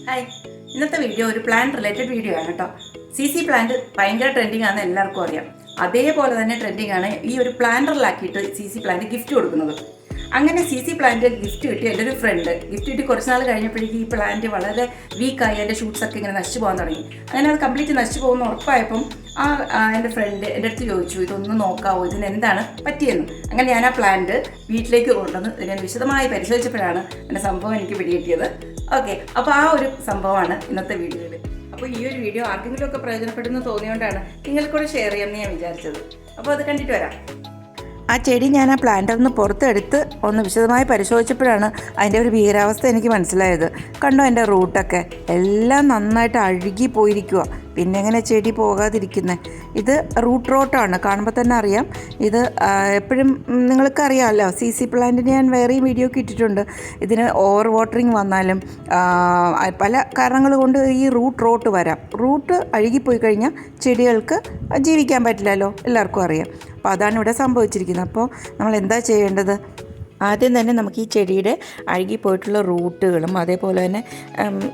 Hi, ഇന്നത്തെ video ഒരു plant related video ആണ് കേട്ടോ. സി പ്ലാന്റ് ഭയങ്കര ട്രെൻഡിങ് ആണെന്ന് എല്ലാവർക്കും അറിയാം. അതേപോലെ തന്നെ ട്രെൻഡിങ് ആണ് ഈ ഒരു പ്ലാന്ററിലാക്കിയിട്ട് സി പ്ലാന്റ് ഗിഫ്റ്റ് കൊടുക്കുന്നത്. അങ്ങനെ സി പ്ലാന്റ് ഗിഫ്റ്റ് കിട്ടി. എൻ്റെ ഒരു ഫ്രണ്ട് ഗിഫ്റ്റ് കിട്ടി കുറച്ച് നാൾ കഴിഞ്ഞപ്പോഴേക്കും ഈ പ്ലാന്റ് വളരെ വീക്കായി, എൻ്റെ ഷൂട്ട്സ് ഒക്കെ ഇങ്ങനെ നശിച്ചു പോകാൻ തുടങ്ങി. അങ്ങനെ അത് കംപ്ലീറ്റ് നശിച്ചു പോകുന്ന ഉറപ്പായപ്പം എൻ്റെ ഫ്രണ്ട് എൻ്റെ അടുത്ത് ചോദിച്ചു, ഇതൊന്ന് നോക്കാവോ, ഇതിന് എന്താണ് പറ്റിയെന്ന്. അങ്ങനെ ഞാൻ ആ പ്ലാന്റ് വീട്ടിലേക്ക് കൊണ്ടുവന്ന് ഇതിനെ വിശദമായി പരിശോധിച്ചപ്പോഴാണ് എൻ്റെ സംഭവം എനിക്ക് പിടികിട്ടിയത്. ഓക്കെ, അപ്പോൾ ആ ഒരു സംഭവമാണ് ഇന്നത്തെ വീഡിയോയിൽ. അപ്പോൾ ഈ ഒരു വീഡിയോ ആർക്കെങ്കിലും ഒക്കെ പ്രയോജനപ്പെടുന്നു തോന്നിയോണ്ടാണ് നിങ്ങൾക്കൂടെ ഷെയർ ചെയ്യാമെന്ന് ഞാൻ വിചാരിച്ചത്. അപ്പോൾ അത് കണ്ടിട്ട് വരാം. ആ ചെടി ഞാൻ ആ പ്ലാന്റിൽ നിന്ന് പുറത്തെടുത്ത് ഒന്ന് വിശദമായി പരിശോധിച്ചപ്പോഴാണ് അതിൻ്റെ ഒരു ഭീകരാവസ്ഥ എനിക്ക് മനസ്സിലായത്. കണ്ടോ, എൻ്റെ റൂട്ടൊക്കെ എല്ലാം നന്നായിട്ട് അഴുകി പോയിരിക്കുക. പിന്നെ എങ്ങനെ ചെടി പോകാതിരിക്കുന്നത്? ഇത് റൂട്ട് റോട്ടാണ്, കാണുമ്പോൾ തന്നെ അറിയാം. ഇത് എപ്പോഴും നിങ്ങൾക്ക് അറിയാമല്ലോ, സി പ്ലാന്റിന് ഞാൻ വേറെയും വീഡിയോ ഒക്കെ ഇട്ടിട്ടുണ്ട്. ഇതിന് ഓവർ വാട്ടറിങ് വന്നാലും പല കാരണങ്ങൾ കൊണ്ട് ഈ റൂട്ട് റോട്ട് വരാം. റൂട്ട് അഴുകിപ്പോയി കഴിഞ്ഞാൽ ചെടികൾക്ക് ജീവിക്കാൻ പറ്റില്ലല്ലോ, എല്ലാവർക്കും അറിയാം. അപ്പോൾ അതാണ് ഇവിടെ സംഭവിച്ചിരിക്കുന്നത്. അപ്പോൾ നമ്മൾ എന്താ ചെയ്യേണ്ടത്? ആദ്യം തന്നെ നമുക്ക് ഈ ചെടിയുടെ അഴുകിപ്പോയിട്ടുള്ള റൂട്ടുകളും അതേപോലെ തന്നെ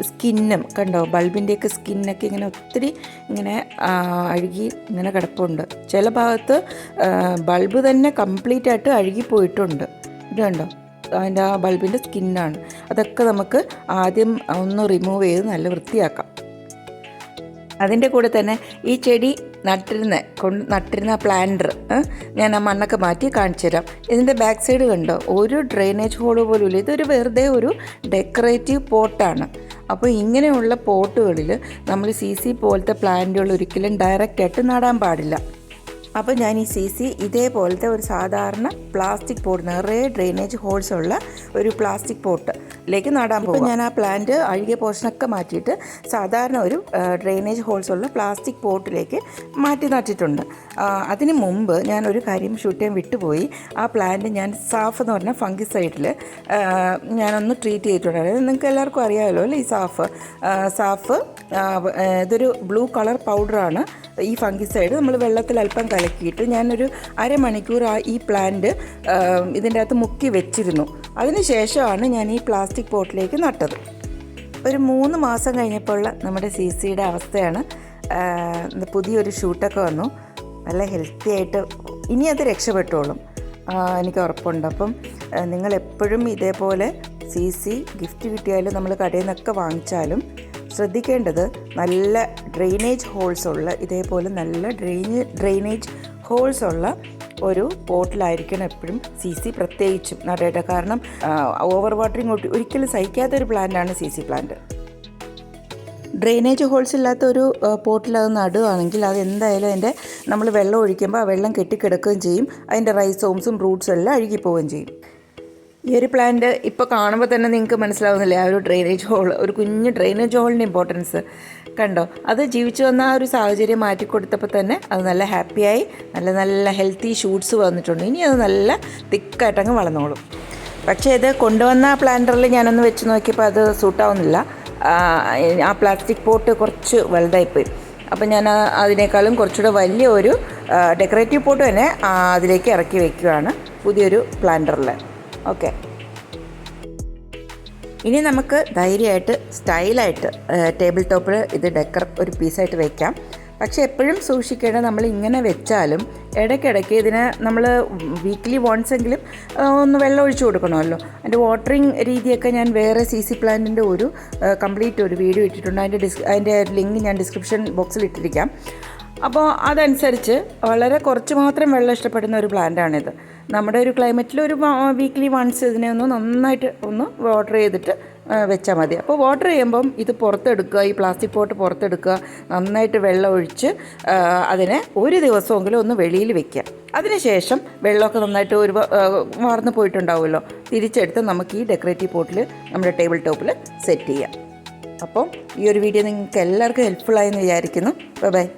സ്കിന്നും കണ്ടോ, ബൾബിൻ്റെയൊക്കെ സ്കിന്നൊക്കെ ഇങ്ങനെ ഒത്തിരി ഇങ്ങനെ അഴുകി ഇങ്ങനെ കിടപ്പുണ്ട്. ചില ഭാഗത്ത് ബൾബ് തന്നെ കംപ്ലീറ്റ് ആയിട്ട് അഴുകിപ്പോയിട്ടുണ്ട്. ഇത് കണ്ടോ, അതിൻ്റെ ആ ബൾബിൻ്റെ സ്കിന്നാണ്. അതൊക്കെ നമുക്ക് ആദ്യം ഒന്ന് റിമൂവ് ചെയ്ത് നല്ല വൃത്തിയാക്കാം. അതിൻ്റെ കൂടെ തന്നെ ഈ ചെടി നട്ടിരുന്ന പ്ലാന്റർ ഞാൻ ആ മണ്ണൊക്കെ മാറ്റി കാണിച്ചു തരാം. ഇതിൻ്റെ ബാക്ക് സൈഡ് കണ്ടോ, ഒരു ഡ്രെയിനേജ് ഹോള് പോലും ഇല്ല. ഇതൊരു വെറുതെ ഒരു ഡെക്കറേറ്റീവ് പോട്ടാണ്. അപ്പോൾ ഇങ്ങനെയുള്ള പോട്ടുകളിൽ നമ്മൾ സി പോലത്തെ പ്ലാന്റുകൾ ഒരിക്കലും ഡയറക്റ്റായിട്ട് നടാൻ പാടില്ല. അപ്പോൾ ഞാൻ ഈ സി ഇതേപോലത്തെ ഒരു സാധാരണ പ്ലാസ്റ്റിക് പോട്ട്, നിറയെ ഡ്രെയിനേജ് ഹോൾസ് ഉള്ള ഒരു പ്ലാസ്റ്റിക് പോട്ടിലേക്ക് നടാൻ പോകും. ഞാൻ ആ പ്ലാന്റ് അഴുകിയ പോർഷനൊക്കെ മാറ്റിയിട്ട് സാധാരണ ഒരു ഡ്രെയിനേജ് ഹോൾസ് ഉള്ള പ്ലാസ്റ്റിക് പോട്ടിലേക്ക് മാറ്റി നട്ടിട്ടുണ്ട്. അതിന് മുമ്പ് ഞാനൊരു കാര്യം ഷൂട്ട് ചെയ്യാൻ വിട്ടുപോയി. ആ പ്ലാന്റ് ഞാൻ സാഫ് എന്ന് പറഞ്ഞ ഫംഗിസൈഡിൽ ഞാനൊന്ന് ട്രീറ്റ് ചെയ്തിട്ടുണ്ടായിരുന്നു. നിങ്ങൾക്ക് എല്ലാവർക്കും അറിയാമല്ലോ അല്ലേ, ഈ സാഫ് ഇതൊരു ബ്ലൂ കളർ പൗഡറാണ്. ഈ ഫംഗിസൈഡ് നമ്മൾ വെള്ളത്തിൽ അല്പം കലക്കിയിട്ട് ഞാനൊരു അരമണിക്കൂർ ഈ പ്ലാന്റ് ഇതിൻ്റെ അകത്ത് മുക്കി വെച്ചിരുന്നു. അതിന് ശേഷമാണ് ഞാൻ ഈ പ്ലാസ്റ്റിക് പോട്ടിലേക്ക് നട്ടത്. ഒരു 3 മാസം കഴിഞ്ഞപ്പോൾ നമ്മുടെ സിയുടെ അവസ്ഥയാണ്. പുതിയൊരു ഷൂട്ടൊക്കെ വന്നു, നല്ല ഹെൽത്തി ആയിട്ട് ഇനി അത് രക്ഷപ്പെട്ടോളും, എനിക്ക് ഉറപ്പുണ്ട്. അപ്പം നിങ്ങളെപ്പോഴും ഇതേപോലെ സി ഗിഫ്റ്റ് കിട്ടിയാലും നമ്മൾ കടയിൽ നിന്നൊക്കെ വാങ്ങിച്ചാലും ശ്രദ്ധിക്കേണ്ടത് നല്ല ഡ്രെയിനേജ് ഹോൾസ് ഉള്ള, ഇതേപോലെ നല്ല ഡ്രെയിനേജ് ഹോൾസ് ഉള്ള ഒരു പോട്ടിലായിരിക്കണം എപ്പോഴും സി പ്രത്യേകിച്ചും നടേണ്ട. കാരണം ഓവർ വാട്ടറിങ് ഒരിക്കലും സഹിക്കാത്തൊരു പ്ലാന്റാണ് സി പ്ലാന്റ്. ഡ്രെയിനേജ് ഹോൾസ് ഇല്ലാത്ത ഒരു പോട്ടിൽ അത് നടുകയാണെങ്കിൽ അത് എന്തായാലും അതിൻ്റെ നമ്മൾ വെള്ളം ഒഴിക്കുമ്പോൾ ആ വെള്ളം കെട്ടിക്കിടക്കുകയും ചെയ്യും. അതിൻ്റെ റൈസോംസും റൂട്ട്സും എല്ലാം അഴുകിപ്പോവുകയും ചെയ്യും. ഈ ഒരു പ്ലാന്റ് ഇപ്പോൾ കാണുമ്പോൾ തന്നെ നിങ്ങൾക്ക് മനസ്സിലാവുന്നില്ലേ, ആ ഒരു ഡ്രെയിനേജ് ഹോൾ, ഒരു കുഞ്ഞ് ഡ്രെയിനേജ് ഹോളിൻ്റെ ഇമ്പോർട്ടൻസ് കണ്ടോ. അത് ജീവിച്ചു വന്ന ആ ഒരു സാഹചര്യം മാറ്റിക്കൊടുത്തപ്പോൾ തന്നെ അത് നല്ല ഹാപ്പിയായി, നല്ല ഹെൽത്തി ഷൂട്ട്സ് വന്നിട്ടുണ്ട്. ഇനി അത് നല്ല തിക്കായിട്ടങ്ങ് വളർന്നോളും. പക്ഷേ ഇത് കൊണ്ടുവന്ന പ്ലാന്ററിൽ ഞാനൊന്ന് വെച്ച് നോക്കിയപ്പോൾ അത് സൂട്ടാവുന്നില്ല. ആ പ്ലാസ്റ്റിക് പോട്ട് കുറച്ച് വലുതായിപ്പോയി. അപ്പം ഞാൻ അതിനേക്കാളും കുറച്ചുകൂടെ വലിയ ഒരു ഡെക്കറേറ്റീവ് പോട്ട് തന്നെ അതിലേക്ക് ഇറക്കി വയ്ക്കുകയാണ് പുതിയൊരു പ്ലാന്ററിൽ. ഓക്കെ, ഇനി നമുക്ക് ധൈര്യമായിട്ട് സ്റ്റൈലായിട്ട് ടേബിൾ ടോപ്പിൽ ഇത് ഒരു പീസായിട്ട് വയ്ക്കാം. പക്ഷേ എപ്പോഴും സൂക്ഷിക്കേണ്ടത്, നമ്മൾ ഇങ്ങനെ വെച്ചാലും ഇടയ്ക്കിടയ്ക്ക് ഇതിന് നമ്മൾ വീക്ക്ലി വൺസ് എങ്കിലും ഒന്ന് വെള്ളം ഒഴിച്ചു കൊടുക്കണമല്ലോ. അതിൻ്റെ വാട്ടറിങ് രീതിയൊക്കെ ഞാൻ വേറെ സി പ്ലാന്റിൻ്റെ ഒരു കംപ്ലീറ്റ് ഒരു വീഡിയോ ഇട്ടിട്ടുണ്ട്. അതിൻ്റെ ലിങ്ക് ഞാൻ ഡിസ്ക്രിപ്ഷൻ ബോക്സിൽ ഇട്ടിരിക്കാം. അപ്പോൾ അതനുസരിച്ച് വളരെ കുറച്ച് മാത്രം വെള്ളം ഇഷ്ടപ്പെടുന്ന ഒരു പ്ലാന്റാണിത്. നമ്മുടെ ഒരു ക്ലൈമറ്റിൽ ഒരു വീക്ക്ലി വൺസ് ഇതിനെ നന്നായിട്ട് വാട്ടർ ചെയ്തിട്ട് വെച്ചാൽ മതി. അപ്പോൾ വാട്ടർ ചെയ്യുമ്പം ഇത് പുറത്തെടുക്കുക, ഈ പ്ലാസ്റ്റിക് പോട്ട് പുറത്തെടുക്കുക, നന്നായിട്ട് വെള്ളം ഒഴിച്ച് അതിനെ ഒരു ദിവസമെങ്കിലും ഒന്ന് വെളിയിൽ വെക്കുക. അതിനുശേഷം വെള്ളമൊക്കെ നന്നായിട്ട് വാർന്നു പോയിട്ടുണ്ടാവുമല്ലോ, തിരിച്ചെടുത്ത് നമുക്ക് ഈ ഡെക്കറേറ്റീവ് പോട്ടിൽ നമ്മുടെ ടേബിൾ ടോപ്പിൽ സെറ്റ് ചെയ്യാം. അപ്പം ഈ ഒരു വീഡിയോ നിങ്ങൾക്ക് എല്ലാവർക്കും ഹെൽപ്ഫുള്ളായെന്ന് വിചാരിക്കുന്നു. ബൈ.